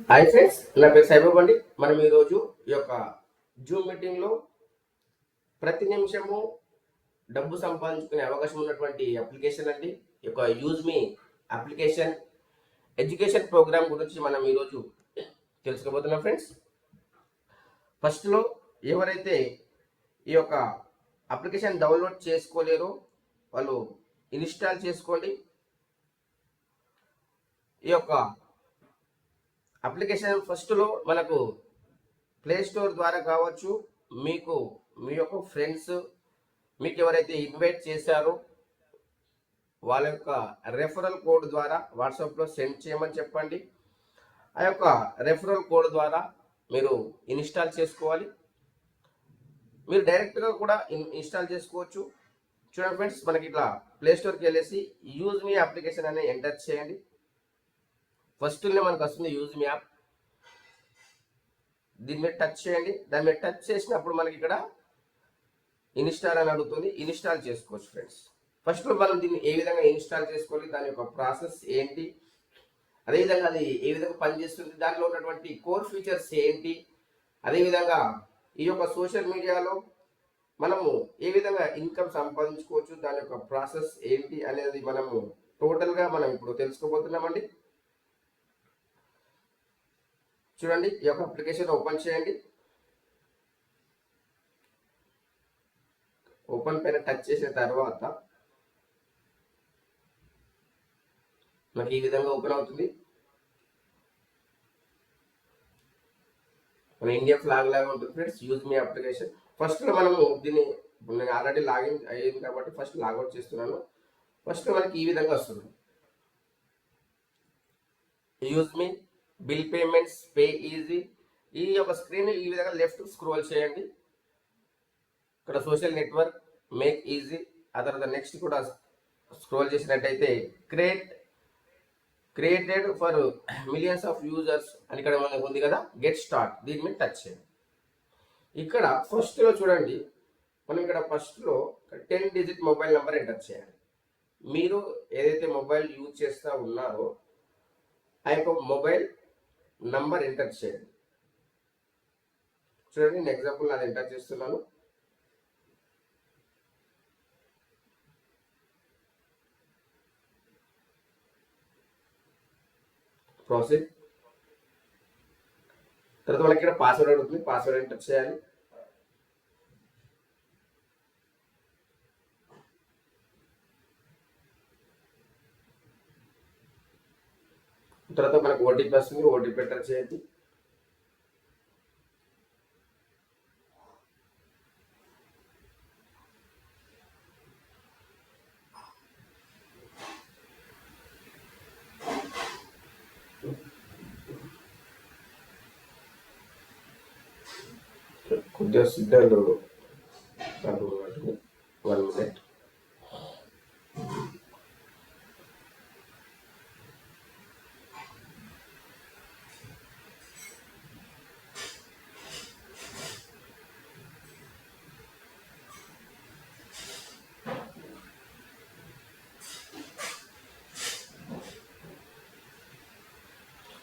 Hi friends, నా పేరు సాయిబాబు అండి. మనం ఈరోజు ఈ యొక్క జూమ్ మీటింగ్లో ప్రతి నిమిషము డబ్బు సంపాదించుకునే అవకాశం ఉన్నటువంటి అప్లికేషన్ అండి. ఈ యొక్క యూజ్ మీ అప్లికేషన్ ఎడ్యుకేషన్ ప్రోగ్రామ్ గురించి మనం ఈరోజు తెలుసుకోబోతున్నాం ఫ్రెండ్స్. ఫస్ట్లో ఎవరైతే ఈ యొక్క అప్లికేషన్ డౌన్లోడ్ చేసుకోలేరో వాళ్ళు ఇన్స్టాల్ చేసుకోండి. ఈ యొక్క అప్లికేషన్ ఫస్ట్లో మనకు ప్లే స్టోర్ ద్వారా కావచ్చు, మీకు మీ యొక్క ఫ్రెండ్స్ మీకు ఎవరైతే ఇన్వైట్ చేశారో వాళ్ళ యొక్క రెఫరల్ కోడ్ ద్వారా వాట్సాప్లో సెండ్ చేయమని చెప్పండి. ఆ యొక్క రెఫరల్ కోడ్ ద్వారా మీరు ఇన్స్టాల్ చేసుకోవాలి. మీరు డైరెక్ట్గా కూడా ఇన్స్టాల్ చేసుకోవచ్చు. చూడండి ఫ్రెండ్స్, మనకి ఇట్లా ప్లే స్టోర్కి వెళ్ళేసి యూజ్ మీ అప్లికేషన్ అనేది ఎంటర్ చేయండి. ఫస్ట్లోనే మనకు వస్తుంది యూజ్ మీ యాప్. దీని మీద టచ్ చేయండి. దాని మీద టచ్ చేసినప్పుడు మనకి ఇక్కడ ఇన్స్టాల్ అని అడుగుతుంది. ఇన్స్టాల్ చేసుకోవచ్చు ఫ్రెండ్స్. ఫస్ట్లో మనం దీన్ని ఏ విధంగా ఇన్స్టాల్ చేసుకోవాలి, దాని యొక్క ప్రాసెస్ ఏంటి, అదేవిధంగా అది ఏ విధంగా పనిచేస్తుంది, దాంట్లో ఉన్నటువంటి కోర్ ఫీచర్స్ ఏంటి, అదేవిధంగా ఈ యొక్క సోషల్ మీడియాలో మనము ఏ విధంగా ఇన్కమ్ సంపాదించుకోవచ్చు, దాని యొక్క ప్రాసెస్ ఏంటి అనేది మనము టోటల్గా మనం ఇప్పుడు తెలుసుకోబోతున్నామండి. చూడండి, ఈ యొక్క అప్లికేషన్ ఓపెన్ చేయండి. ఓపెన్ పైన టచ్ చేసిన తర్వాత మనకి ఈ విధంగా ఓపెన్ అవుతుంది. మన ఇండియా ఫ్లాగ్ లాగా ఉంటుంది ఫ్రెండ్స్ యూజ్ మీ అప్లికేషన్. ఫస్ట్లో మనము దీన్ని నేను ఆల్రెడీ లాగిన్ అయ్యింది కాబట్టి ఫస్ట్ లాగౌట్ చేస్తున్నాను. ఫస్ట్ మనకి ఈ విధంగా వస్తుంది యూజ్ మీ బిల్ పేమెంట్స్, పే ఈజీ. ఈ యొక్క స్క్రీన్ ఈ విధంగా లెఫ్ట్ స్క్రోల్ చేయండి. ఇక్కడ సోషల్ నెట్వర్క్, మేక్ ఈజీ, ఆ తర్వాత నెక్స్ట్ కూడా స్క్రోల్ చేసినట్టయితే created for millions of users అని ఇక్కడ మనకు ఉంది కదా, గెట్ స్టార్ట్. దీని మీద టచ్ చేయండి. ఇక్కడ ఫస్ట్లో చూడండి, మనం ఇక్కడ ఫస్ట్లో 10 డిజిట్ మొబైల్ నెంబర్ ఎంటర్ చేయాలి. మీరు ఏదైతే మొబైల్ యూజ్ చేస్తూ ఉన్నారో ఆ యొక్క మొబైల్ నంబర్ ఎంటర్ చేయండి. చూడండి, నేను ఎగ్జాంపుల్ నాది ఎంటర్ చేస్తున్నాను. ప్రాసెస్ తర్వాత మనకి ఇక్కడ పాస్వర్డ్ అడుగుతుంది. పాస్వర్డ్ ఎంటర్ చేయాలి. తర్వాత మనకు ఓటీపీ వస్తుంది. ఓటీపీ ఎంటర్ చేయండి. కొద్దిగా సిగ్నల్ 1 మినిట్.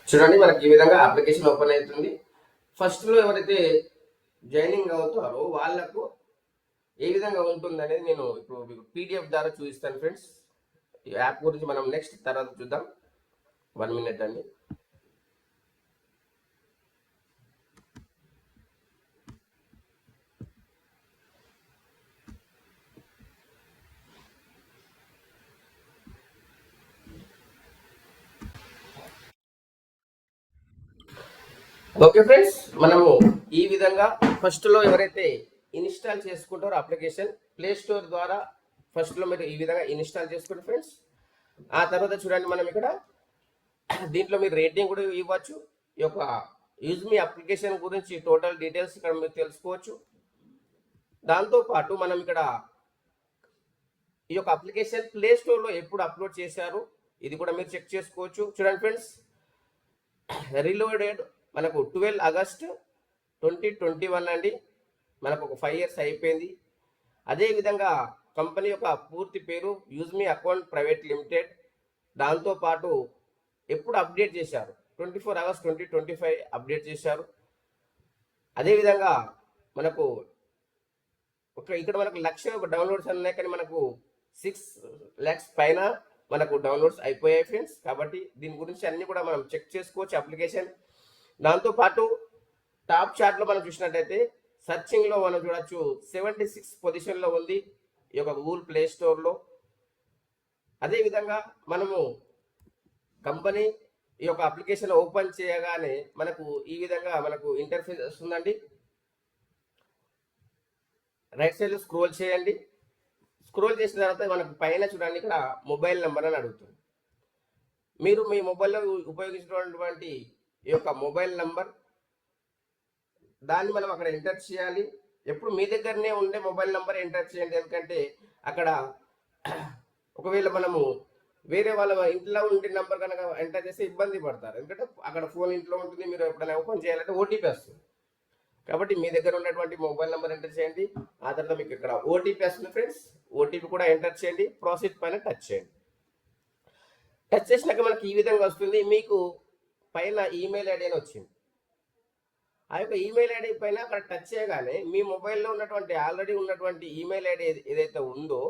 చూడండి, మనకి ఈ విధంగా అప్లికేషన్ ఓపెన్ అవుతుంది. ఫస్ట్లో ఎవరైతే జాయినింగ్ అవుతారో వాళ్ళకు ఏ విధంగా ఉంటుంది అనేది నేను ఇప్పుడు మీకు పీడిఎఫ్ ద్వారా చూపిస్తాను ఫ్రెండ్స్. ఈ యాప్ గురించి మనం నెక్స్ట్ తర్వాత చూద్దాం. 1 మినిట్ అండి. ఓకే ఫ్రెండ్స్, మనము ఈ విధంగా ఫస్ట్లో ఎవరైతే ఇన్స్టాల్ చేసుకుంటారో అప్లికేషన్ ప్లే స్టోర్ ద్వారా ఫస్ట్లో మీరు ఈ విధంగా ఇన్స్టాల్ చేసుకోండి ఫ్రెండ్స్. ఆ తర్వాత చూడండి, మనం ఇక్కడ దీంట్లో మీరు రేటింగ్ కూడా ఇవ్వచ్చు. ఈ యొక్క యూజ్ మీ అప్లికేషన్ గురించి టోటల్ డీటెయిల్స్ ఇక్కడ మీరు తెలుసుకోవచ్చు. దాంతోపాటు మనం ఇక్కడ ఈ యొక్క అప్లికేషన్ ప్లే స్టోర్లో ఎప్పుడు అప్లోడ్ చేశారు ఇది కూడా మీరు చెక్ చేసుకోవచ్చు. చూడండి ఫ్రెండ్స్, రీలోడెడ్ మనకు 12 ఆగస్ట్ 2021 అండి. మనకు ఒక 5 ఇయర్స్ అయిపోయింది. అదేవిధంగా కంపెనీ యొక్క పూర్తి పేరు యూజ్ మీ అకౌంట్ ప్రైవేట్ లిమిటెడ్. దాంతోపాటు ఎప్పుడు అప్డేట్ చేశారు 24 ఆగస్ట్ 2025 అప్డేట్ చేశారు. అదేవిధంగా మనకు ఇక్కడ మనకు లక్ష డౌన్లోడ్స్ ఉన్నాయి, కానీ మనకు 6 lakhs పైన మనకు డౌన్లోడ్స్ అయిపోయాయి ఫ్రెండ్స్. కాబట్టి దీని గురించి అన్ని కూడా మనం చెక్ చేసుకోవచ్చు అప్లికేషన్. దాంతోపాటు టాప్ చార్ట్లో మనం చూసినట్టయితే సర్చింగ్లో మనం చూడొచ్చు 76 పొజిషన్లో ఉంది ఈ యొక్క గూగుల్ ప్లే స్టోర్లో. అదేవిధంగా మనము కంపెనీ ఈ యొక్క అప్లికేషన్ ఓపెన్ చేయగానే మనకు ఈ విధంగా మనకు ఇంటర్ఫేస్ వస్తుందండి. రైట్ సైడ్లో స్క్రోల్ చేయండి. స్క్రోల్ చేసిన తర్వాత మనకు పైన చూడండి, ఇక్కడ మొబైల్ నెంబర్ అని అడుగుతుంది. మీరు మీ మొబైల్లో ఉపయోగించినటువంటి ఈ యొక్క మొబైల్ నెంబర్ దాన్ని మనం అక్కడ ఎంటర్ చేయాలి. ఎప్పుడు మీ దగ్గరనే ఉండే మొబైల్ నెంబర్ ఎంటర్ చేయండి, ఎందుకంటే అక్కడ ఒకవేళ మనము వేరే వాళ్ళ ఇంట్లో ఉండే నెంబర్ కనుక ఎంటర్ చేస్తే ఇబ్బంది పడతారు, ఎందుకంటే అక్కడ ఫోన్ ఇంట్లో ఉంటుంది, మీరు ఎప్పుడైనా ఓపెన్ చేయాలంటే ఓటీపీ వస్తుంది. కాబట్టి మీ దగ్గర ఉన్నటువంటి మొబైల్ నెంబర్ ఎంటర్ చేయండి. ఆ తర్వాత మీకు ఇక్కడ ఓటీపీ వస్తుంది ఫ్రెండ్స్, ఓటీపీ కూడా ఎంటర్ చేయండి. ప్రాసెస్ పైన టచ్ చేయండి. టచ్ చేసినాక మనకి ఈ విధంగా వస్తుంది. మీకు పైన ఈమెయిల్ ఐడి అని వచ్చింది. ఆ యొక్క ఈమెయిల్ ఐడి పైన అక్కడ టచ్ చేయగానే మీ మొబైల్లో ఉన్నటువంటి ఆల్రెడీ ఉన్నటువంటి ఈమెయిల్ ఐడి ఏదైతే ఉందో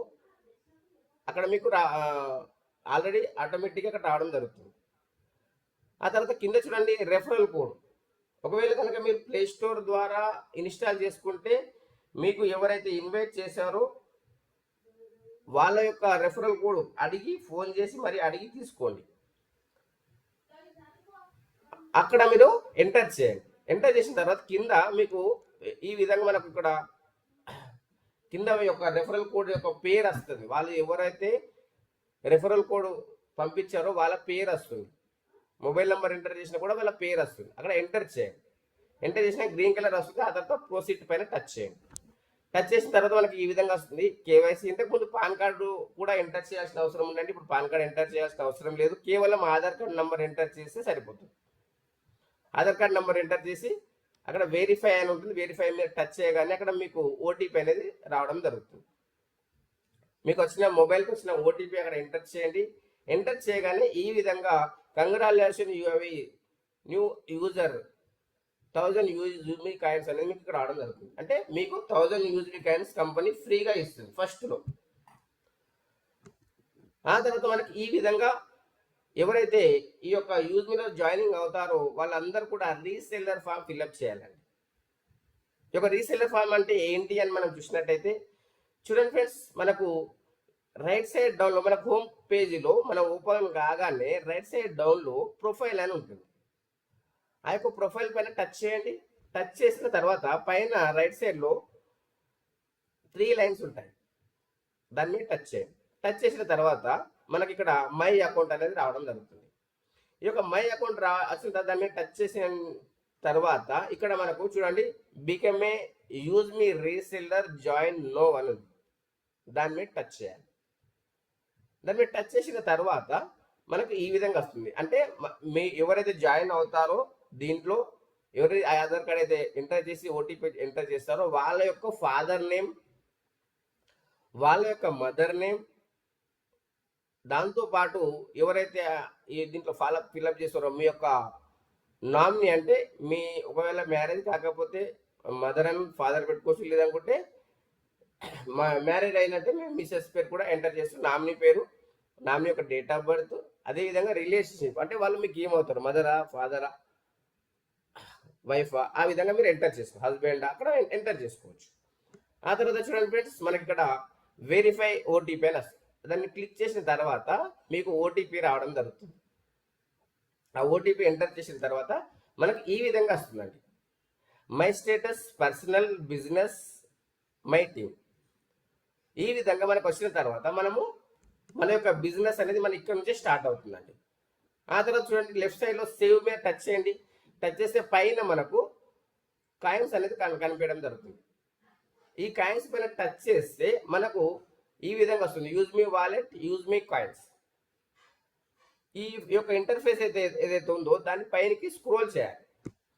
అక్కడ మీకు ఆల్రెడీ ఆటోమేటిక్గా అక్కడ రావడం జరుగుతుంది. ఆ తర్వాత కింద చూడండి రెఫరల్ కోడ్. ఒకవేళ కనుక మీరు ప్లే స్టోర్ ద్వారా ఇన్స్టాల్ చేసుకుంటే మీకు ఎవరైతే ఇన్వైట్ చేశారో వాళ్ళ యొక్క రెఫరల్ కోడ్ అడిగి ఫోన్ చేసి మరి అడిగి తీసుకోండి. అక్కడ మీరు ఎంటర్ చేయండి. ఎంటర్ చేసిన తర్వాత కింద మీకు ఈ విధంగా మనకు ఇక్కడ కింద యొక్క రెఫరల్ కోడ్ యొక్క పేరు వస్తుంది. వాళ్ళు ఎవరైతే రెఫరల్ కోడ్ పంపించారో వాళ్ళ పేరు వస్తుంది. మొబైల్ నెంబర్ ఎంటర్ చేసినా కూడా వాళ్ళ పేరు వస్తుంది. అక్కడ ఎంటర్ చేయండి. ఎంటర్ చేసినా గ్రీన్ కలర్ వస్తుంది. ఆ తర్వాత ప్రొసీడ్ పైన టచ్ చేయండి. టచ్ చేసిన తర్వాత మనకి ఈ విధంగా వస్తుంది కేవైసీ. ఇంతకు ముందు పాన్ కార్డు కూడా ఎంటర్ చేయాల్సిన అవసరం ఉందండి. ఇప్పుడు పాన్ కార్డు ఎంటర్ చేయాల్సిన అవసరం లేదు. కేవలం ఆధార్ కార్డు నెంబర్ ఎంటర్ చేస్తే సరిపోతుంది. ఆధార్ కార్డు నెంబర్ ఎంటర్ చేసి అక్కడ వెరిఫై అని ఉంటుంది. వెరిఫై మీద టచ్ చేయగానే అక్కడ మీకు ఓటీపీ అనేది రావడం జరుగుతుంది. మీకు వచ్చిన మొబైల్కి వచ్చిన ఓటీపీ అక్కడ ఎంటర్ చేయండి. ఎంటర్ చేయగానే ఈ విధంగా congratulation you have new user 1000 Useme coins అనేది మీకు ఇక్కడ రావడం జరుగుతుంది. అంటే మీకు 1000 యూజ్మీ కాయిన్స్ కంపెనీ ఫ్రీగా ఇస్తుంది ఫస్ట్లో. ఆ తర్వాత మనకి ఈ విధంగా ఎవరైతే ఈ యొక్క యూజ్మీలో జాయినింగ్ అవుతారో వాళ్ళందరూ కూడా రీసెల్లర్ ఫామ్ ఫిల్అప్ చేయాలండి. ఈ యొక్క రీసెల్లర్ ఫామ్ అంటే ఏంటి అని మనం చూసినట్టయితే చూడండి ఫ్రెండ్స్, మనకు రైట్ సైడ్ డౌన్లో మన హోమ్ పేజీలో మనం ఓపెన్ కాగానే రైట్ సైడ్ డౌన్లో ప్రొఫైల్ అని ఉంటుంది. ఆ యొక్క ప్రొఫైల్ పైన టచ్ చేయండి. టచ్ చేసిన తర్వాత పైన రైట్ సైడ్లో 3 లైన్స్ ఉంటాయి. దాని మీద టచ్ చేయండి. టచ్ చేసిన తర్వాత మనకి ఇక్కడ మై అకౌంట్ అనేది రావడం జరుగుతుంది. ఈ యొక్క మై అకౌంట్ వచ్చిన తర్వాత దాని మీద టచ్ చేసిన తర్వాత ఇక్కడ మనకు చూడండి become a use me reseller join now అని ఉంది. దాని మీద టచ్ చేయాలి. దాని మీద టచ్ చేసిన తర్వాత మనకు ఈ విధంగా వస్తుంది. అంటే మీ ఎవరైతే జాయిన్ అవుతారో దీంట్లో ఎవరైతే ఆధార్ కార్డ్ అయితే ఎంటర్ చేసి ఓటీపీ ఎంటర్ చేస్తారో వాళ్ళ యొక్క ఫాదర్ నేమ్, వాళ్ళ యొక్క మదర్ నేమ్, దాంతోపాటు ఎవరైతే ఈ దీంట్లో ఫిల్అప్ చేస్తారో మీ యొక్క నామినీ, అంటే మీ ఒకవేళ మ్యారేజ్ కాకపోతే మదర్ అండ్ ఫాదర్ పెట్టుకోవచ్చు, లేదనుకుంటే మ్యారేజ్ అయినట్టే మేము మిస్సెస్ పేరు కూడా ఎంటర్ చేస్తాం. నామినీ పేరు, నామినీ యొక్క డేట్ ఆఫ్ బర్త్, అదేవిధంగా రిలేషన్షిప్ అంటే వాళ్ళు మీకు ఏమవుతారు, మదరా, ఫాదరా, వైఫా, ఆ విధంగా మీరు ఎంటర్ చేసుకోవచ్చు. హస్బెండ్ అక్కడ ఎంటర్ చేసుకోవచ్చు. ఆ తర్వాత చూడండి ఫ్రెండ్స్, మనకి ఇక్కడ వెరిఫై ఓటీపీ అని వస్తుంది. దాన్ని క్లిక్ చేసిన తర్వాత మీకు ఓటీపీ రావడం జరుగుతుంది. ఆ ఓటీపీ ఎంటర్ చేసిన తర్వాత మనకు ఈ విధంగా వస్తుందండి, my status, personal, business, my team. ఈ విధంగా మనకు వచ్చిన తర్వాత మనము మన యొక్క బిజినెస్ అనేది మన ఇక్కడ నుంచే స్టార్ట్ అవుతుందండి. ఆ తర్వాత చూడండి లెఫ్ట్ సైడ్లో సేవ్ మీద టచ్ చేయండి. టచ్ చేస్తే పైన మనకు కాయిన్స్ అనేది కనిపించడం జరుగుతుంది. ఈ కాయిన్స్ పైన టచ్ చేస్తే మనకు ఈ విధంగా వస్తుంది, యూజ్ మీ వాలెట్, యూజ్ మీ కాయిన్స్. ఈ యొక్క ఇంటర్ఫేస్ ఏదైతే ఉందో దాని పైనకి స్క్రోల్ చేయాలి.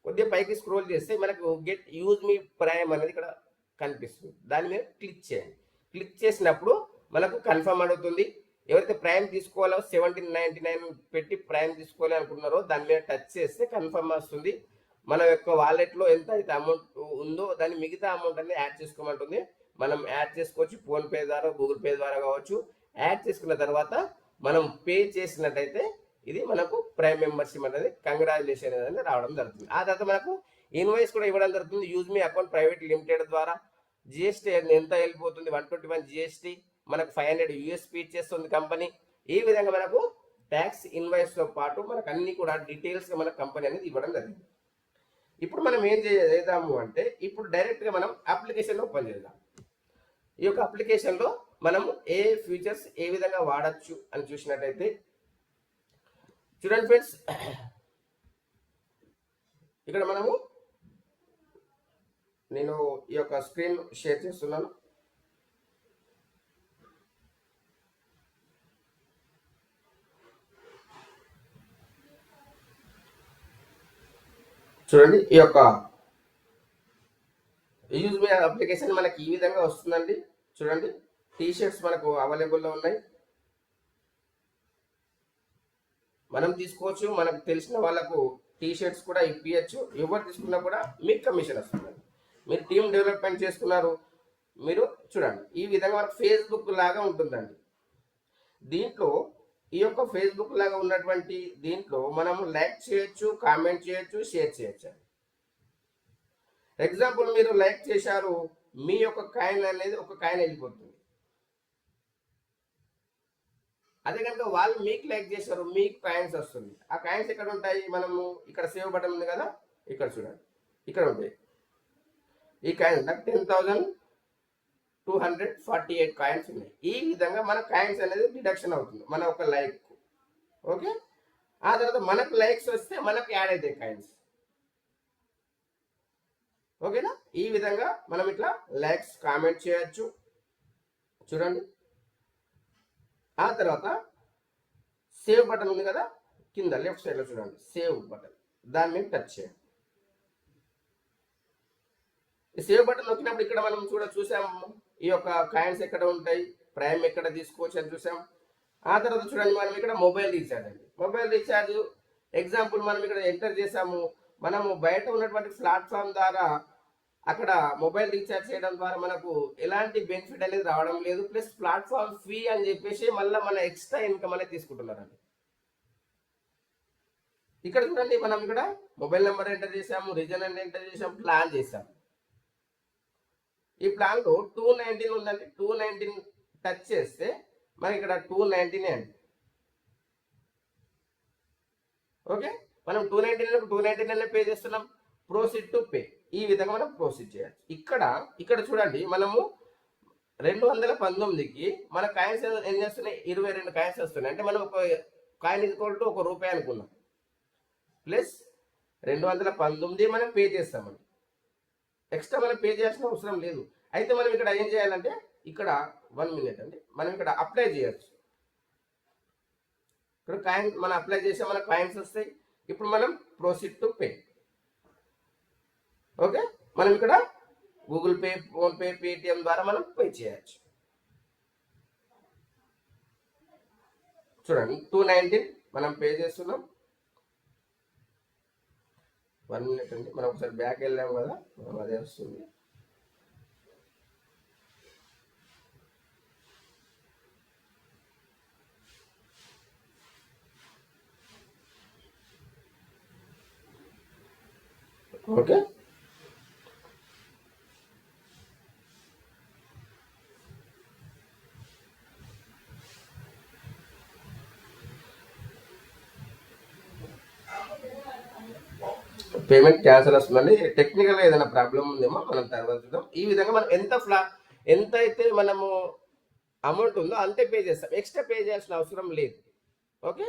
కొద్దిగా పైకి స్క్రోల్ చేస్తే మనకు గెట్ యూజ్ మీ ప్రైమ్ అనేది ఇక్కడ కనిపిస్తుంది. దాని మీద క్లిక్ చేయండి. క్లిక్ చేసినప్పుడు మనకు కన్ఫర్మ్ అడుగుతుంది. ఎవరైతే ప్రైమ్ తీసుకోవాలో 1799 పెట్టి ప్రైమ్ తీసుకోవాలి అనుకున్నారో దాని మీద టచ్ చేస్తే కన్ఫర్మ్ వస్తుంది. మన యొక్క వాలెట్లో ఎంత అయితే అమౌంట్ ఉందో దాన్ని మిగతా అమౌంట్ అనేది యాడ్ చేసుకోమంటుంది. మనం యాడ్ చేసుకోవచ్చు ఫోన్పే ద్వారా, గూగుల్ పే ద్వారా కావచ్చు. యాడ్ చేసుకున్న తర్వాత మనం పే చేసినట్టయితే ఇది మనకు ప్రైమ్ మెంబర్షిప్ అనేది కంగ్రాచులేషన్ అనేది రావడం జరుగుతుంది. ఆ తర్వాత మనకు ఇన్వాయిస్ కూడా ఇవ్వడం జరుగుతుంది. యూజ్ మీ అకౌంట్ ప్రైవేట్ లిమిటెడ్ ద్వారా. జిఎస్టీ ఎంత వెళ్ళిపోతుంది, 121 జిఎస్టీ, మనకు 500 యూఎస్పీ ఇచ్చేస్తుంది కంపెనీ. ఈ విధంగా మనకు ట్యాక్స్ ఇన్వాయిస్తో పాటు మనకు అన్ని కూడా డీటెయిల్స్గా మన కంపెనీ అనేది ఇవ్వడం జరిగింది. ఇప్పుడు మనం ఏం చేద్దాము అంటే ఇప్పుడు డైరెక్ట్గా మనం అప్లికేషన్ ఓపెన్ చేద్దాం. ఈ యొక్క అప్లికేషన్లో మనం ఏ ఫీచర్స్ ఏ విధంగా వాడచ్చు అని చూసినట్టయితే చూడండి ఫ్రెండ్స్, ఇక్కడ మనము నేను ఈ యొక్క స్క్రీన్ షేర్ చేస్తున్నాను. చూడండి, ఈ యొక్క యూజ్ మీ అప్లికేషన్ మనకి ఈ విధంగా వస్తుందండి. చూడండి, టీ షర్ట్స్ మనకు అవైలబుల్లో ఉన్నాయి. మనం తీసుకోవచ్చు, మనకు తెలిసిన వాళ్ళకు టీ షర్ట్స్ కూడా ఇప్పించచ్చు. ఎవరు తీసుకున్నా కూడా మీకు కమిషన్ వస్తుంది. మీరు టీమ్ డెవలప్మెంట్ చేసుకున్నారు. మీరు చూడండి, ఈ విధంగా మనకు ఫేస్బుక్ లాగా ఉంటుందండి. దీంట్లో ఈ యొక్క ఫేస్బుక్ లాగా ఉన్నటువంటి దీంట్లో మనము లైక్ చేయొచ్చు, కామెంట్ చేయొచ్చు, షేర్ చేయొచ్చు. ఎగ్జాంపుల్ మీరు లైక్ చేశారు, మీ యొక్క కాయిన్ అనేది ఒక కాయిన్ వెళ్ళిపోతుంది. అదే కనుక వాళ్ళు మీకు లైక్ చేశారు, మీకు కాయిన్స్ వస్తుంది. ఆ కాయిన్స్ ఎక్కడ ఉంటాయి? మనము ఇక్కడ సేవ్ బటన్ ఉంది కదా, ఇక్కడ చూడండి, ఇక్కడ ఉంటాయి. ఈ కాయిన్స్ 10,248 కాయిన్స్ ఉన్నాయి. ఈ విధంగా మన కాయిన్స్ అనేది డిడక్షన్ అవుతుంది మన ఒక లైక్. ఓకే, ఆ తర్వాత మనకు లైక్స్ వస్తే మనకు యాడ్ అవుతాయి కాయిన్స్. ఓకేనా? ఈ విధంగా మనం ఇట్లా లైక్స్ కామెంట్ చేయొచ్చు. చూడండి, ఆ తర్వాత సేవ్ బటన్ ఉంది కదా కింద లెఫ్ట్ సైడ్లో చూడండి, సేవ్ బటన్, దాని మీద టచ్ చేయండి. ఈ సేవ్ బటన్ నొక్కినప్పుడు ఇక్కడ మనం చూసాము ఈ యొక్క కాయిన్స్ ఎక్కడ ఉంటాయి, ప్రైమ్ ఎక్కడ తీసుకోవచ్చు అని చూసాం. ఆ తర్వాత చూడండి, మనం ఇక్కడ మొబైల్ రీఛార్జ్ అండి. మొబైల్ రీఛార్జ్ ఎగ్జాంపుల్ మనం ఇక్కడ ఎంటర్ చేసాము. మనము బయట ఉన్నటువంటి ప్లాట్ఫామ్ ద్వారా అక్కడ మొబైల్ రీఛార్జ్ చేయడం ద్వారా మనకు ఎలాంటి బెనిఫిట్ అనేది రావడం లేదు. ప్లస్ ప్లాట్ఫామ్ ఫీ అని చెప్పేసి మళ్ళీ మన ఎక్స్ట్రా ఇన్కమ్ అనేది తీసుకుంటున్నారండి. ఇక్కడ చూడండి, మనం ఇక్కడ మొబైల్ నెంబర్ ఎంటర్ చేసాము, రీజన్ అని ఎంటర్ చేసాము, ప్లాన్ చేసాము. ఈ ప్లాన్లో 219 ఉందండి. 219 టచ్ చేస్తే మనకి ఇక్కడ 219 అండి. ఓకే, మనం 219 పే చేస్తున్నాం. ప్రొసీడ్ టు పే, ఈ విధంగా మనం ప్రొసీడ్ చేయాలి. ఇక్కడ చూడండి, మనము 219కి మన కాయిన్స్ ఏం చేస్తున్నాయి, 22 కాయిన్స్ వస్తున్నాయి. అంటే మనం ఒక కాయిన్ ఈక్వల్ టు ₹1 అనుకున్నాం. ప్లస్ 219 మనం పే చేస్తామండి. ఎక్స్ట్రా మనం పే చేయాల్సిన అవసరం లేదు. అయితే మనం ఇక్కడ ఏం చేయాలంటే ఇక్కడ 1 మినిట్ అండి, మనం ఇక్కడ అప్లై చేయొచ్చు. ఇక్కడ కాయిన్ మనం అప్లై చేస్తే మన కాయిన్స్ వస్తాయి. ఇప్పుడు మనం ప్రొసీడ్ టు పే. ఓకే, మనం ఇక్కడ గూగుల్ పే, ఫోన్పే, పేటిఎం ద్వారా మనం పే చేయొచ్చు. చూడండి, 219 మనం పే చేస్తున్నాం. 1 మినిట్ అండి, మనం ఒకసారి బ్యాక్ వెళ్ళాము కదా, అదే వస్తుంది. ఓకే, పేమెంట్ క్యాన్సిల్ వస్తుందండి. టెక్నికల్గా ఏదైనా ప్రాబ్లం ఉందేమో మనం తర్వాత చూద్దాం. ఈ విధంగా మనం ఎంత అయితే మనము అమౌంట్ ఉందో అంతే పే చేస్తాం, ఎక్స్ట్రా పే చేయాల్సిన అవసరం లేదు. ఓకే,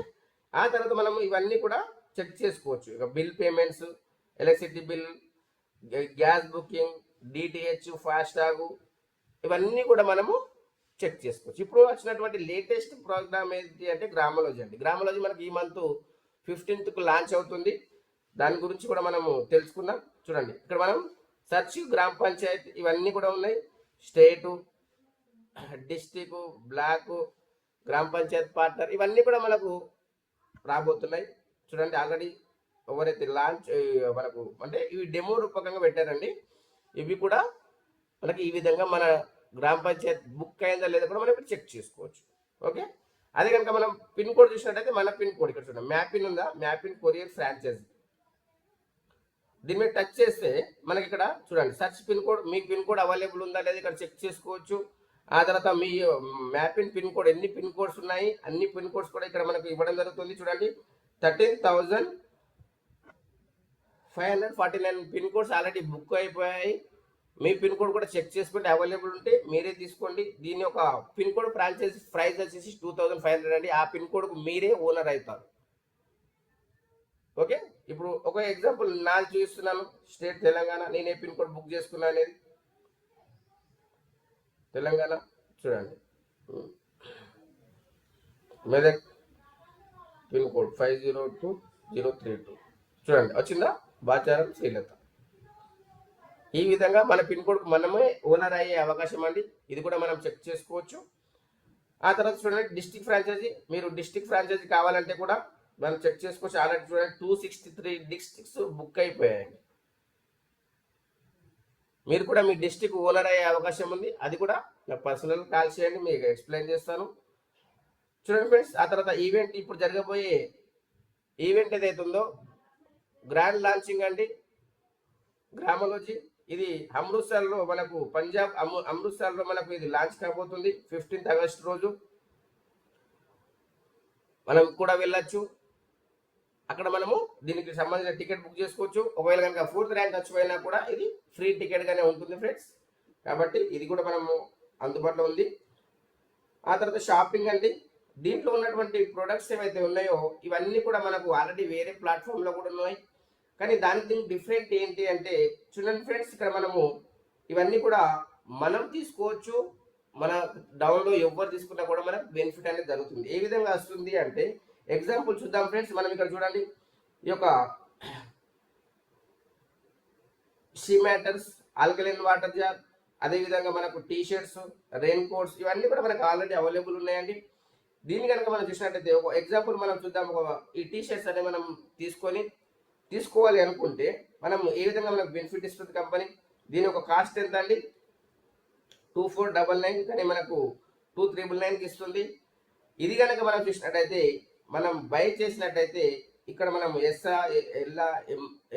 ఆ తర్వాత మనం ఇవన్నీ కూడా చెక్ చేసుకోవచ్చు. ఇక bill payments, electricity bill, gas booking, DTH, FASTag, ఇవన్నీ కూడా మనము చెక్ చేసుకోవచ్చు. ఇప్పుడు వచ్చినటువంటి లేటెస్ట్ ప్రోగ్రామ్ ఏంటి అంటే గ్రామలోజీ అండి. గ్రామలోజీ మనకి ఈ మంత్ 15th లాంచ్ అవుతుంది. దాని గురించి కూడా మనము తెలుసుకుందాం. చూడండి, ఇక్కడ మనం సర్చ్, గ్రామ పంచాయతీ, ఇవన్నీ కూడా ఉన్నాయి. స్టేటు, డిస్టిక్, బ్లాక్, గ్రామ పంచాయత్ పార్ట్నర్, ఇవన్నీ కూడా మనకు రాబోతున్నాయి. చూడండి ఆల్రెడీ ఎవరైతే లాంచ్ మనకు అంటే ఇవి డెమో రూపకంగా పెట్టారండి. ఇవి కూడా మనకి ఈ విధంగా మన గ్రామ పంచాయత్ బుక్ అయిందా లేదా కూడా మనం చెక్ చేసుకోవచ్చు. ఓకే, అదే కనుక మనం పిన్ కోడ్ చూసినట్టయితే మన పిన్ కోడ్ ఇక్కడ చూడండి, మ్యాపిన్ ఉందా, మ్యాపిన్ కొరియర్ ఫ్రాంచైజీ, దీని మీద టచ్ చేస్తే మనకి ఇక్కడ చూడండి సర్చ్ పిన్ కోడ్, మీ పిన్ కోడ్ అవైలబుల్ ఉందా లేదా ఇక్కడ చెక్ చేసుకోవచ్చు. ఆ తర్వాత మీ మ్యాపిన్ పిన్ కోడ్ ఎన్ని పిన్ కోడ్స్ ఉన్నాయి, అన్ని పిన్ కోడ్స్ కూడా ఇక్కడ మనకు ఇవ్వడం జరుగుతుంది. చూడండి 13,549 పిన్ కోడ్స్ ఆల్రెడీ బుక్ అయిపోయాయి. మీ పిన్ కోడ్ కూడా చెక్ చేసుకుంటే అవైలబుల్ ఉంటే మీరే తీసుకోండి. దీని యొక్క పిన్ కోడ్ ఫ్రాంచైజ్ ప్రైస్ వచ్చేసి 2,500 అండి. ఆ పిన్ కోడ్కు మీరే ఓనర్ అవుతారు. ఓకే, ఇప్పుడు ఒక ఎగ్జాంపుల్ నాది చూపిస్తున్నాను. స్టేట్ తెలంగాణ, నేను ఏ పిన్ కోడ్ బుక్ చేసుకున్నా అనేది తెలంగాణ. చూడండి మెదక్ పిన్ కోడ్ 502032. చూడండి వచ్చిందా, బాచారం శ్రీలత. ఈ విధంగా మన పిన్ కోడ్కు మనమే ఓనర్ అయ్యే అవకాశం అండి. ఇది కూడా మనం చెక్ చేసుకోవచ్చు. ఆ తర్వాత చూడండి డిస్ట్రిక్ట్ ఫ్రాంచైజీ, మీరు డిస్ట్రిక్ట్ ఫ్రాంచైజీ కావాలంటే కూడా మనం చెక్ చేసుకోవచ్చు. ఆల్రెడీ చూడండి 263 డిస్ట్రిక్ట్స్ బుక్ అయిపోయాయండి. మీరు కూడా మీ డిస్ట్రిక్ట్ ఓనర్ అయ్యే అవకాశం ఉంది. అది కూడా నాకు పర్సనల్ కాల్ చేయండి, మీకు ఎక్స్ప్లెయిన్ చేస్తాను. చూడండి ఫ్రెండ్స్, ఆ తర్వాత ఈవెంట్, ఇప్పుడు జరగబోయే ఈవెంట్ ఏదైతే ఉందో గ్రాండ్ లాంచింగ్ అండి, గ్రామలోజీ. ఇది అమృత్సర్లో మనకు పంజాబ్ అమృత్సర్లో మనకు ఇది లాంచ్ కాబోతుంది 15th ఆగస్ట్ రోజు. మనం కూడా వెళ్ళొచ్చు. అక్కడ మనము దీనికి సంబంధించిన టికెట్ బుక్ చేసుకోవచ్చు. ఒకవేళ కనుక 4th ర్యాంక్ వచ్చిపోయినా కూడా ఇది ఫ్రీ టికెట్ గానే ఉంటుంది ఫ్రెండ్స్. కాబట్టి ఇది కూడా మనము అందుబాటులో ఉంది. ఆ తర్వాత షాపింగ్ అండి, దీంట్లో ఉన్నటువంటి ప్రొడక్ట్స్ ఏవైతే ఉన్నాయో ఇవన్నీ కూడా మనకు ఆల్రెడీ వేరే ప్లాట్ఫామ్లో కూడా ఉన్నాయి. కానీ దానికి డిఫరెంట్ ఏంటి అంటే చూడండి ఫ్రెండ్స్, ఇక్కడ మనము ఇవన్నీ కూడా మనం తీసుకోవచ్చు. మన డౌన్లో ఎవరు తీసుకున్నా కూడా మనకు బెనిఫిట్ అనేది జరుగుతుంది. ఏ విధంగా వస్తుంది అంటే ఎగ్జాంపుల్ చూద్దాం ఫ్రెండ్స్. మనం ఇక్కడ చూడండి ఈ యొక్క she matters, alkaline water jar, అదేవిధంగా మనకు టీ షర్ట్స్, రెయిన్ కోట్స్, ఇవన్నీ కూడా మనకు ఆల్రెడీ అవైలబుల్ ఉన్నాయండి. దీన్ని కనుక మనం చూసినట్టయితే ఒక ఎగ్జాంపుల్ మనం చూద్దాం. ఈ టీ షర్ట్స్ అనేవి మనం తీసుకోవాలి అనుకుంటే మనం ఏ విధంగా మనకు బెనిఫిట్ ఇస్తుంది కంపెనీ. దీని ఒక కాస్ట్ ఎంత అండి, 2499, కానీ మనకు 2399కి ఇస్తుంది. ఇది కనుక మనం చూసినట్టయితే మనం బై చేసినట్టయితే ఇక్కడ మనం ఎస్ఆ ఎల్లా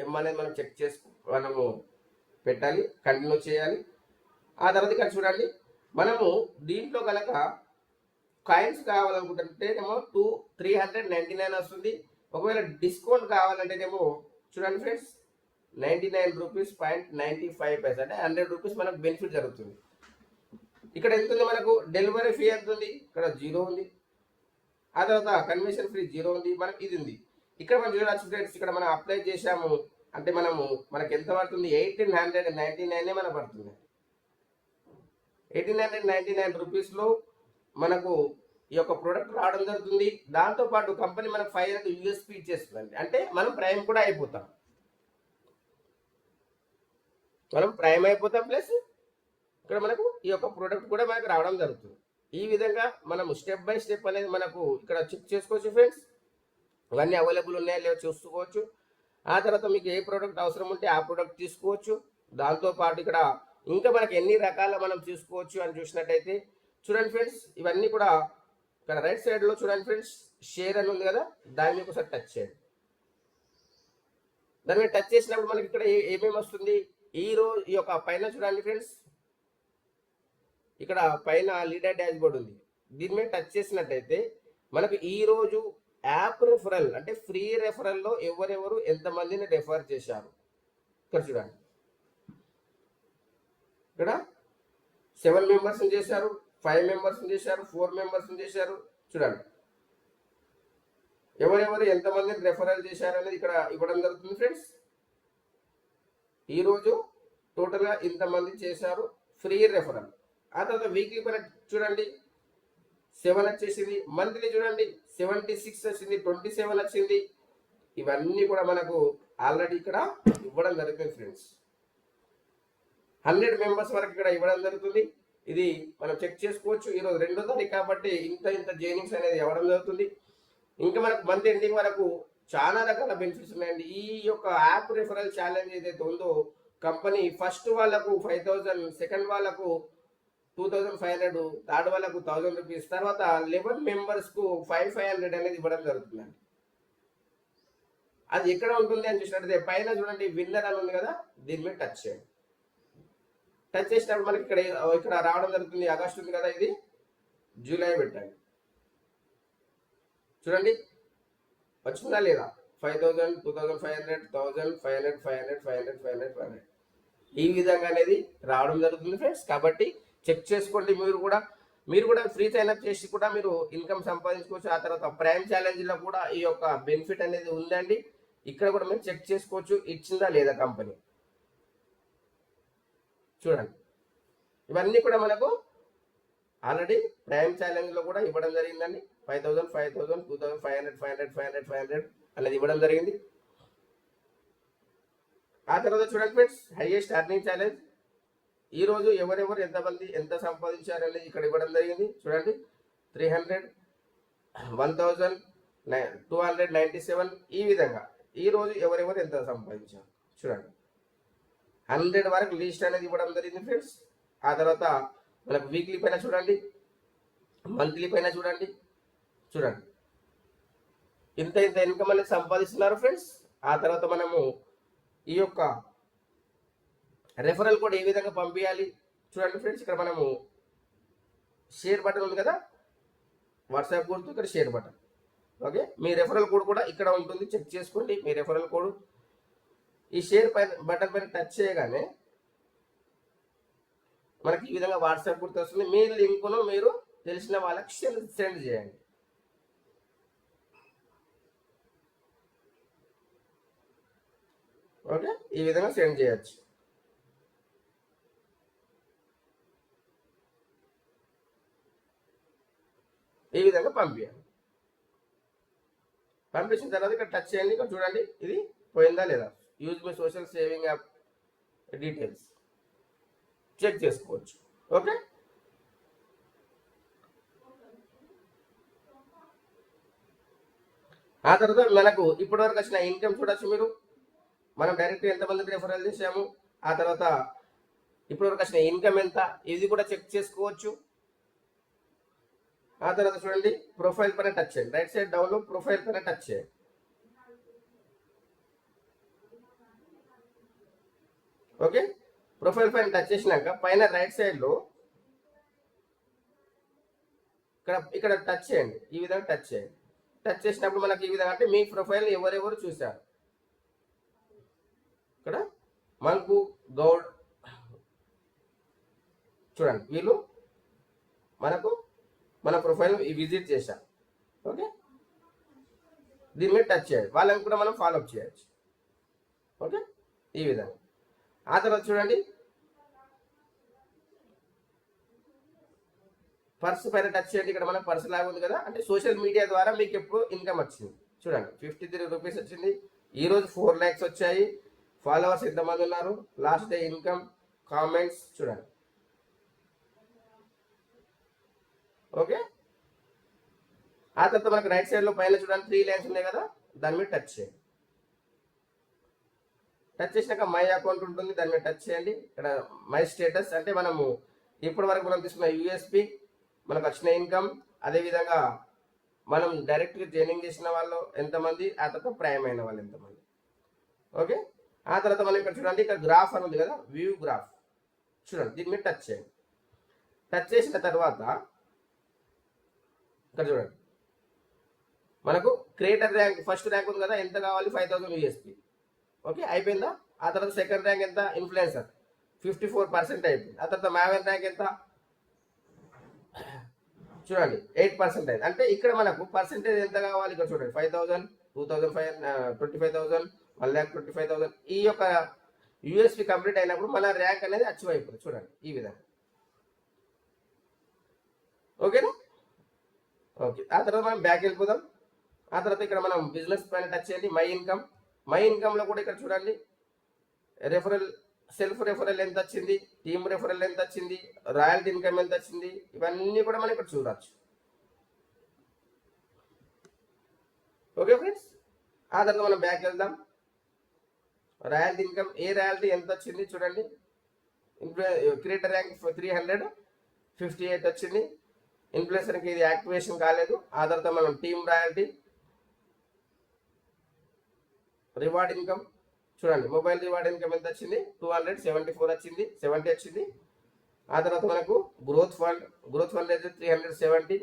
ఎం అనేది మనం చెక్ చేసుకు మనము పెట్టాలి, కంటిన్యూ చేయాలి. ఆ తర్వాత ఇక్కడ చూడండి మనము దీంట్లో కనుక కాయిన్స్ కావాలనుకుంటుంటేనేమో 399 వస్తుంది. ఒకవేళ డిస్కౌంట్ కావాలంటేనేమో చూడండి ఫ్రెండ్స్ 99 రూపీస్ 0.95 అంటే 100 రూపీస్ మనకు బెనిఫిట్ జరుగుతుంది. ఇక్కడ ఎంత ఉంది, మనకు డెలివరీ ఫీ ఎంత ఉంది, ఇక్కడ 0 ఉంది. ఆ తర్వాత కన్వెన్షన్ ఫ్రీ 0 ఉంది. మనకి ఇది ఉంది. ఇక్కడ మనం చూడవచ్చు ఫ్రెండ్స్, ఇక్కడ మనం అప్లై చేసాము అంటే మనకి ఎంత పడుతుంది, 1899 మనకు పడుతుంది. 1899 రూపీస్లో మనకు ఈ యొక్క ప్రోడక్ట్ రావడం జరుగుతుంది. దాంతోపాటు కంపెనీ మనకు 500 USP ఇచ్చేస్తుందండి. అంటే మనం ప్రైమ్ కూడా అయిపోతాం, ప్లస్ ఇక్కడ మనకు ఈ యొక్క ప్రోడక్ట్ కూడా మనకు రావడం జరుగుతుంది. ఈ విధంగా మనం స్టెప్ బై స్టెప్ అనేది మనకు ఇక్కడ చెక్ చేసుకోవచ్చు ఫ్రెండ్స్. ఇవన్నీ అవైలబుల్ ఉన్నాయో లేవో చూసుకోవచ్చు. ఆ తర్వాత మీకు ఏ ప్రోడక్ట్ అవసరం ఉంటే ఆ ప్రోడక్ట్ తీసుకోవచ్చు. దాంతోపాటు ఇక్కడ ఇంకా మనకి ఎన్ని రకాల మనం చూసుకోవచ్చు అని చూసినట్టయితే చూడండి ఫ్రెండ్స్, ఇవన్నీ కూడా ఇక్కడ రైట్ సైడ్లో చూడండి ఫ్రెండ్స్, షేర్ అని ఉంది కదా, దాని మీద ఒకసారి టచ్ చేయండి. దాని మీద టచ్ చేసినప్పుడు మనకి ఇక్కడ ఏమేమి వస్తుంది, ఈ యొక్క పైన చూడండి ఫ్రెండ్స్, ఇక్కడ పైన లీడర్ డాష్ బోర్డ్ ఉంది. దీని మీద టచ్ చేసినట్టయితే మనకు ఈ రోజు యాప్ రెఫరల్ అంటే ఫ్రీ రెఫరల్లో ఎవరెవరు ఎంతమందిని రెఫర్ చేశారు ఇక్కడ చూడండి. ఇక్కడ 7 మెంబర్స్ చేశారు, 5 మెంబర్స్ చేశారు, 4 మెంబర్స్ చేశారు. చూడండి ఎవరెవరు ఎంతమందిని రెఫరల్ చేశారు అనేది ఇక్కడ ఇవ్వడం జరుగుతుంది ఫ్రెండ్స్. ఈరోజు టోటల్గా ఇంతమంది చేశారు ఫ్రీ రెఫరల్. ఆ తర్వాత వీక్లీ పైన చూడండి 7 వచ్చేసింది. మంత్లీ చూడండి 76 వచ్చింది, 27 వచ్చింది. ఇవన్నీ కూడా మనకు ఆల్రెడీ ఇక్కడ ఇవ్వడం జరుగుతుంది ఫ్రెండ్స్. 100 మెంబర్స్ వరకు ఇక్కడ ఇవ్వడం జరుగుతుంది. ఇది మనం చెక్ చేసుకోవచ్చు. ఈరోజు 2వ తారీఖు కాబట్టి ఇంత జైనింగ్స్ అనేది ఇవ్వడం జరుగుతుంది. ఇంకా మనకు మంత్ ఎండింగ్ వరకు చాలా రకాల బెనిఫిట్స్ ఉన్నాయండి. ఈ యొక్క యాప్ రిఫరల్ ఛాలెంజ్ ఏదైతే ఉందో కంపెనీ ఫస్ట్ వాళ్ళకు 5000, సెకండ్ వాళ్ళకు 2500, థర్డ్ వాళ్ళకు 1000 రూపీస్, తర్వాత 11 మెంబర్స్కు 5500 అనేది ఇవ్వడం జరుగుతుందండి. అది ఎక్కడ ఉంటుంది అని చూసినట్లయితే పైన చూడండి విన్నర్ అని ఉంది కదా, దీని మీద టచ్ చేయండి. టచ్ చేసినప్పుడు మనకి ఇక్కడ రావడం జరుగుతుంది. ఆగస్ట్ ఉంది కదా, ఇది జూలై పెట్టండి. చూడండి వచ్చిందా లేదా, 5000, 2500, 1000, 500, 500, 500, 500, 500 ఈ విధంగా అనేది రావడం జరుగుతుంది ఫ్రెండ్స్. కాబట్టి చెక్ చేసుకోండి. మీరు కూడా ఫ్రీ సైన్అప్ చేసి కూడా మీరు ఇన్కమ్ సంపాదించుకోవచ్చు. ఆ తర్వాత ప్రైమ్ ఛాలెంజ్లో కూడా ఈ యొక్క బెనిఫిట్ అనేది ఉందండి. ఇక్కడ కూడా మీరు చెక్ చేసుకోవచ్చు ఇచ్చిందా లేదా కంపెనీ. చూడండి ఇవన్నీ కూడా మనకు ఆల్రెడీ ప్రైమ్ ఛాలెంజ్లో కూడా ఇవ్వడం జరిగిందండి. 5000, 5000, 2500, 500, 500, 500 అనేది ఇవ్వడం జరిగింది. ఆ తర్వాత చూడండి ఫ్రెండ్స్, హైయెస్ట్ అర్నింగ్ ఛాలెంజ్ ఈరోజు ఎవరెవరు ఎంతమంది ఎంత సంపాదించారు అనేది ఇక్కడ ఇవ్వడం జరిగింది. చూడండి 300, 1000, 297 ఈ విధంగా ఈరోజు ఎవరెవరు ఎంత సంపాదించారు చూడండి. 100 వరకు లిస్ట్ అనేది ఇవ్వడం జరిగింది ఫ్రెండ్స్. ఆ తర్వాత మనకు వీక్లీ పైన చూడండి, మంత్లీ పైన చూడండి. ఇంత ఇన్కమ్ అనేది సంపాదిస్తున్నారు ఫ్రెండ్స్. ఆ తర్వాత మనము ఈ యొక్క రెఫరల్ కోడ్ ఏ విధంగా పంపించాలి చూడండి ఫ్రెండ్స్. ఇక్కడ మనము షేర్ బటన్ ఉంది కదా, వాట్సాప్ గుర్తు, ఇక్కడ షేర్ బటన్. ఓకే, మీ రెఫరల్ కోడ్ కూడా ఇక్కడ ఉంటుంది, చెక్ చేసుకోండి మీ రెఫరల్ కోడ్. ఈ షేర్ బటన్ పైన టచ్ చేయగానే మనకి ఈ విధంగా వాట్సాప్ గుర్తు వస్తుంది. మీ లింకును మీరు తెలిసిన వాళ్ళకి సెండ్ చేయండి. ఓకే, ఈ విధంగా సెండ్ చేయొచ్చు. ఈ విధంగా పంపించాలి. పంపించిన తర్వాత ఇక్కడ టచ్ చేయండి. ఇక్కడ చూడండి ఇది పోయిందా లేదా. Use my social saving app details check చేసుకోవచ్చు. ఓకే, ఆ తర్వాత మనకు ఇప్పటివరకు వచ్చిన ఇన్కమ్ చూడొచ్చు మీరు. మనం డైరెక్ట్ ఎంతమందికి రెఫరల్ చేసాము, ఆ తర్వాత ఇప్పటివరకు వచ్చిన ఇన్కమ్ ఎంత, ఇది కూడా చెక్ చేసుకోవచ్చు. ఆ తర్వాత చూడండి ప్రొఫైల్ పైన టచ్ చేయండి. రైట్ సైడ్ డౌన్లో ప్రొఫైల్ పైన టచ్ చేయండి. ఓకే, ప్రొఫైల్ పైన టచ్ చేసినాక పైన రైట్ సైడ్లో ఇక్కడ టచ్ చేయండి. ఈ విధంగా టచ్ చేయండి. టచ్ చేసినప్పుడు మనకి ఈ విధంగా అంటే మీ ప్రొఫైల్ ఎవరెవరు చూశారు. ఇక్కడ మనకు గౌడ్ చూడండి, వీళ్ళు మన ప్రొఫైల్ విజిట్ చేశారు. ఓకే, దీని మీద టచ్ చేయాలి. వాళ్ళని కూడా మనం ఫాలోఅప్ చేయొచ్చు. ఓకే, ఈ విధంగా. ఆ తర్వాత చూడండి పర్స్ పైన టచ్ చేయండి. ఇక్కడ మన పర్స్ లాగా ఉంది కదా, అంటే సోషల్ మీడియా ద్వారా మీకు ఎప్పుడు ఇన్కమ్ వచ్చింది. చూడండి 53 రూపీస్ వచ్చింది. ఈరోజు 4 lakhs వచ్చాయి. ఫాలోవర్స్ ఎంతమంది ఉన్నారు, లాస్ట్ డే ఇన్కమ్, కామెంట్స్ చూడండి. ఓకే, ఆ తర్వాత మనకు రైట్ సైడ్లో పైన చూడండి 3 lines ఉన్నాయి కదా, దాని మీద టచ్ చేయండి. టచ్ చేసినాక మై అకౌంట్ ఉంటుంది, దాని మీద టచ్ చేయండి. ఇక్కడ మై స్టేటస్ అంటే మనము ఇప్పటి వరకు మనం తీసుకున్న యూఎస్పి, మనకు వచ్చిన ఇన్కమ్, అదేవిధంగా మనం డైరెక్ట్గా ట్రైనింగ్ చేసిన వాళ్ళు ఎంతమంది, ఆ తర్వాత ప్రైమ్ అయిన వాళ్ళు ఎంతమంది. ఓకే, ఆ తర్వాత మనం ఇక్కడ చూడండి ఇక్కడ గ్రాఫ్ అని ఉంది కదా, వ్యూ గ్రాఫ్ చూడండి, దీని మీద టచ్ చేయండి. టచ్ చేసిన తర్వాత ఇక్కడ చూడండి మనకు క్రియేటర్ ర్యాంక్ ఫస్ట్ ర్యాంక్ ఉంది కదా, ఎంత కావాలి 5000 యూఎస్పి. ఓకే, అయిపోయిందా. ఆ తర్వాత సెకండ్ ర్యాంక్ ఎంత, ఇన్ఫ్లుయెన్సర్ 54% అయిపోయింది. ఆ తర్వాత మ్యావెన్ ర్యాంక్ ఎంత చూడండి 8% అయింది. అంటే ఇక్కడ మనకు పర్సెంటేజ్ ఎంత కావాలి ఇక్కడ చూడండి 5000, 2500, 1,25,000 ఈ యొక్క యూఎస్పి కంప్లీట్ అయినప్పుడు మన ర్యాంక్ అనేది అచీవ్ అయిపోతుంది. చూడండి ఈ విధంగా. ఓకేనా. ఓకే, ఆ తర్వాత మనం బ్యాక్ వెళ్ళిపోదాం. ఆ తర్వాత ఇక్కడ మనం బిజినెస్ పైన టచ్ చేయండి. మై ఇన్కమ్ లో కూడా ఇక్కడ చూడండి రెఫరల్ సెల్ఫ్ రెఫరల్ ఎంత వచ్చింది, టీమ్ రెఫరల్ ఎంత వచ్చింది, రాయల్టీ ఇన్కమ్ ఎంత వచ్చింది, ఇవన్నీ కూడా మనం ఇక్కడ చూడవచ్చు. ఓకే ఫ్రెండ్స్, ఆ తర్వాత మనం బ్యాక్ వెళ్దాం. రాయల్టీ ఇన్కమ్, ఏ రాయల్టీ ఎంత వచ్చింది చూడండి. క్రియేటర్ ర్యాంక్ 358 వచ్చింది. ఇన్ఫ్లుయెన్సర్కి ఇది యాక్టివేషన్ కాలేదు. ఆ తర్వాత మనం టీమ్ రాయల్టీ, రివార్డ్ ఇన్కమ్ చూడండి. మొబైల్ రివార్డ్ ఇన్కమ్ ఎంత వచ్చింది, 274 వచ్చింది, 70 వచ్చింది. ఆ తర్వాత మనకు గ్రోత్ ఫండ్ అయితే 370.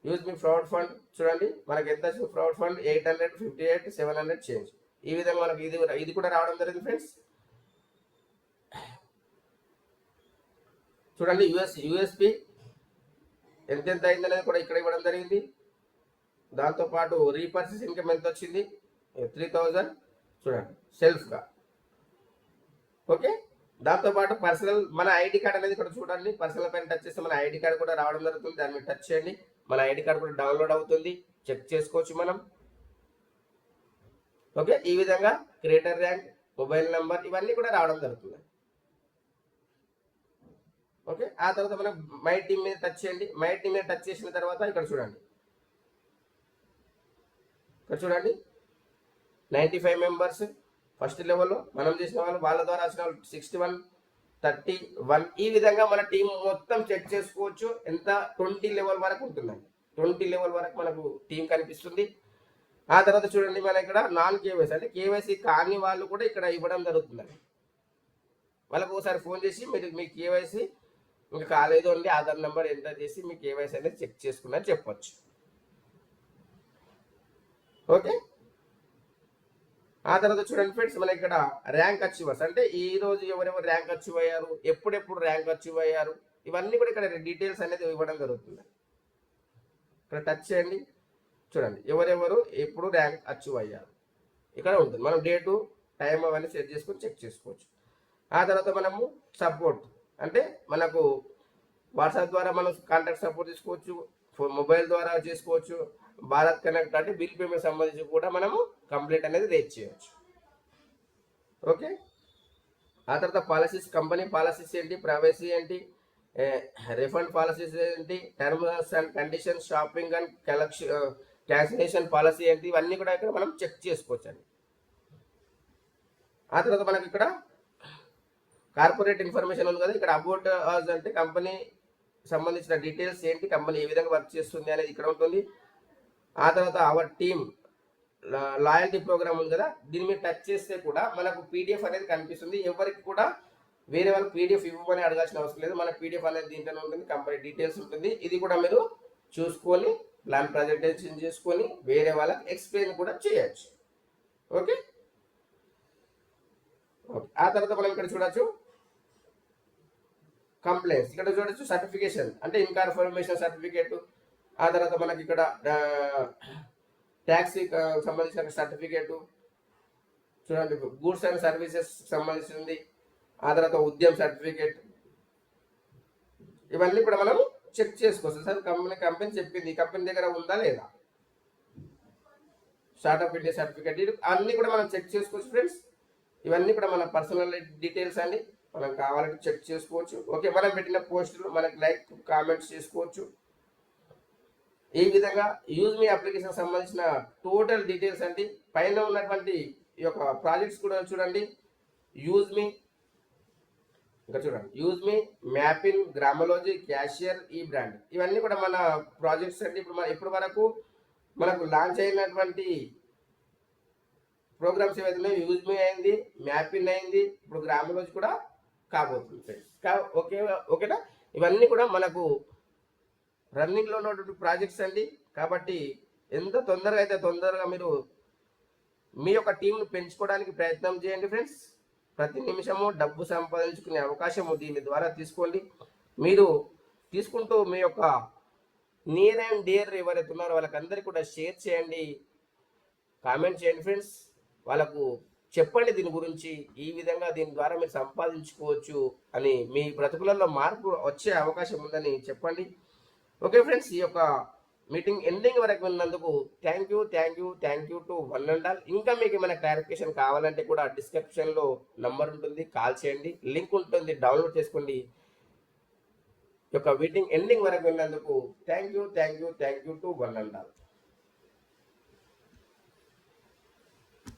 యూజ్ మీ ఫ్రాడ్ ఫండ్ చూడండి, మనకి ఎంత వచ్చింది ఫ్రాడ్ ఫండ్ 858, 700 చేంజ్. ఈ విధంగా మనకు ఇది కూడా రావడం జరిగింది ఫ్రెండ్స్. చూడండి యూఎస్పి ఎంత అయిందనేది కూడా ఇక్కడ ఇవ్వడం జరిగింది. దాంతోపాటు రీపర్చేస్ ఇన్కమ్ ఎంత వచ్చింది, 3000 చూడండి సెల్ఫ్గా. ఓకే, దాంతోపాటు పర్సనల్ మన ఐడి కార్డ్ అనేది ఇక్కడ చూడండి. పర్సనల్ పైన టచ్ చేస్తే మన ఐడి కార్డ్ కూడా రావడం జరుగుతుంది. దాని మీద టచ్ చేయండి, మన ఐడి కార్డ్ కూడా డౌన్లోడ్ అవుతుంది, చెక్ చేసుకోవచ్చు మనం. ఓకే, ఈ విధంగా క్రియేటర్ ర్యాంక్, మొబైల్ నెంబర్ ఇవన్నీ కూడా రావడం జరుగుతుంది. ఓకే, ఆ తర్వాత మనం మై టీమ్ మీద టచ్ చేయండి. మై టీమ్ మీద టచ్ చేసిన తర్వాత ఇక్కడ చూడండి 95 మెంబర్స్ ఫస్ట్ లెవెల్లో మనం చేసిన వాళ్ళు, వాళ్ళ ద్వారా వచ్చిన వాళ్ళు 61, 31. ఈ విధంగా మన టీం మొత్తం చెక్ చేసుకోవచ్చు. ఎంత 20 లెవెల్ వరకు ఉంటుందండి. 20 లెవెల్ వరకు మనకు టీం కనిపిస్తుంది. ఆ తర్వాత చూడండి మన ఇక్కడ నాన్ కేవైసీ అంటే కేవైసీ కాని వాళ్ళు కూడా ఇక్కడ ఇవ్వడం జరుగుతుందండి. వాళ్ళకు ఒకసారి ఫోన్ చేసి మీరు మీ కేవైసీ ఇంకా కాలేదు అండి, ఆధార్ నెంబర్ ఎంటర్ చేసి మీ కేవైసీ అనేది చెక్ చేసుకున్నారు చెప్పొచ్చు. ఓకే, ఆ తర్వాత చూడండి ఫ్రెండ్స్ మన ఇక్కడ ర్యాంక్ అచీవర్స్ అంటే ఈ రోజు ఎవరెవరు ర్యాంక్ అచీవ్ అయ్యారు, ఎప్పుడెప్పుడు ర్యాంక్ అచీవ్ అయ్యారు, ఇవన్నీ కూడా ఇక్కడ డీటెయిల్స్ అనేది ఇవ్వడం జరుగుతుంది. ఇక్కడ టచ్ చేయండి, చూడండి ఎవరెవరు ఎప్పుడు ర్యాంక్ అచీవ్ అయ్యారు ఇక్కడ ఉంటుంది. మనం డేటు టైం అవన్నీ సెట్ చేసుకొని చెక్ చేసుకోవచ్చు. ఆ తర్వాత మనము సపోర్ట్ అంటే మనకు వాట్సాప్ ద్వారా మనం కాంటాక్ట్ సపోర్ట్ తీసుకోవచ్చు, మొబైల్ ద్వారా చేసుకోవచ్చు. భారత్ కనెక్ట్ అంటే బిల్ పేమెంట్ సంబంధించి కూడా మనము కంప్లైంట్ అనేది రేజ్ చేయవచ్చు. ఓకే, ఆ తర్వాత పాలసీస్, కంపెనీ పాలసీస్ ఏంటి, ప్రైవసీ ఏంటి, రిఫండ్ పాలసీస్ ఏంటి, terms and conditions, shopping and cancellation policy ఏంటి, ఇవన్నీ కూడా ఇక్కడ మనం చెక్ చేసుకోవచ్చు అండి. ఆ తర్వాత మనకి ఇక్కడ కార్పొరేట్ ఇన్ఫర్మేషన్ ఉంది కదా, ఇక్కడ అబౌట్ అస్ అంటే కంపెనీ సంబంధించిన డీటెయిల్స్ ఏంటి, కంపెనీ ఏ విధంగా వర్క్ చేస్తుంది అనేది ఇక్కడ ఉంటుంది. ఆ తర్వాత అవర్ టీమ్ లాయల్టీ ప్రోగ్రామ్ ఉంది కదా, దీని మీద టచ్ చేస్తే కూడా మనకు పీడిఎఫ్ అనేది కనిపిస్తుంది. ఎవరికి కూడా వేరే వాళ్ళకి పీడిఎఫ్ ఇవ్వమని అడగాల్సిన అవసరం లేదు. మన పీడిఎఫ్ అనేది దీంట్లోనే ఉంటుంది, కంపెనీ డీటెయిల్స్ ఉంటుంది. ఇది కూడా మీరు చూసుకొని ప్లాన్ ప్రజెంటేషన్ చేసుకొని వేరే వాళ్ళకి ఎక్స్ప్లెయిన్ కూడా చేయొచ్చు. ఓకే, ఆ తర్వాత మనం ఇక్కడ చూడొచ్చు కంప్లైంట్స్. ఇక్కడ చూడొచ్చు సర్టిఫికేషన్ అంటే ఇన్కాన్ఫర్మేషన్ సర్టిఫికేట్. ఆ తర్వాత మనకి ఇక్కడ ట్యాక్సీ సంబంధించిన సర్టిఫికేటు చూడండి, గూడ్స్ అండ్ సర్వీసెస్ సంబంధించింది. ఆ తర్వాత ఉద్యమ సర్టిఫికేట్, ఇవన్నీ కూడా మనం చెక్ చేసుకోవచ్చు. సార్ కంపెనీ చెప్పింది, కంపెనీ దగ్గర ఉందా లేదా, స్టార్ట్అప్ ఇండియా సర్టిఫికేట్, అన్నీ కూడా మనం చెక్ చేసుకోవచ్చు ఫ్రెండ్స్. ఇవన్నీ కూడా మన పర్సనల్ డీటెయిల్స్ అండి, మనం కావాలంటే చెక్ చేసుకోవచ్చు. ఓకే, మనం పెట్టిన పోస్టులు మనకి లైక్ కామెంట్స్ చేసుకోవచ్చు. ఈ విధంగా యూజ్ మీ అప్లికేషన్ సంబంధించిన టోటల్ డీటెయిల్స్ అండి. పైన ఉన్నటువంటి ఈ యొక్క ప్రాజెక్ట్స్ కూడా చూడండి. యూజ్ మీ, ఇంకా చూడండి యూజ్ మీ, మ్యాపింగ్, గ్రామలాజీ, క్యాషియర్, ఈ బ్రాండ్, ఇవన్నీ కూడా మన ప్రాజెక్ట్స్ అండి. ఇప్పుడు వరకు మనకు లాంచ్ అయినటువంటి ప్రోగ్రామ్స్ ఏవైతే యూజ్ మీ అయింది, మ్యాపింగ్ అయింది, ఇప్పుడు గ్రామలాజీ కూడా కాబోతుంది ఫ్రెండ్స్. ఓకేనా, ఇవన్నీ కూడా మనకు రన్నింగ్లో ఉన్నటువంటి ప్రాజెక్ట్స్ అండి. కాబట్టి ఎంత తొందరగా అయితే తొందరగా మీరు మీ యొక్క టీంను పెంచుకోవడానికి ప్రయత్నం చేయండి ఫ్రెండ్స్. ప్రతి నిమిషము డబ్బు సంపాదించుకునే అవకాశము దీని ద్వారా తీసుకోండి. మీరు తీసుకుంటూ మీ యొక్క నియర్ అండ్ డియర్ ఎవరైతే ఉన్నారో వాళ్ళకందరికీ కూడా షేర్ చేయండి, కామెంట్ చేయండి ఫ్రెండ్స్. వాళ్ళకు చెప్పండి దీని గురించి, ఈ విధంగా దీని ద్వారా మీరు సంపాదించుకోవచ్చు అని, మీ బ్రతుకులలో మార్పు వచ్చే అవకాశం ఉందని చెప్పండి. ఓకే ఫ్రెండ్స్, ఈ యొక్క మీటింగ్ ఎండింగ్ వరకు విన్నందుకు thank you to one and all. ఇంకా మీకు ఏమైనా క్లారిఫికేషన్ కావాలంటే కూడా డిస్క్రిప్షన్లో నంబర్ ఉంటుంది, కాల్ చేయండి. లింక్ ఉంటుంది, డౌన్లోడ్ చేసుకోండి. ఈ యొక్క మీటింగ్ ఎండింగ్ వరకు విన్నందుకు thank you to one and all.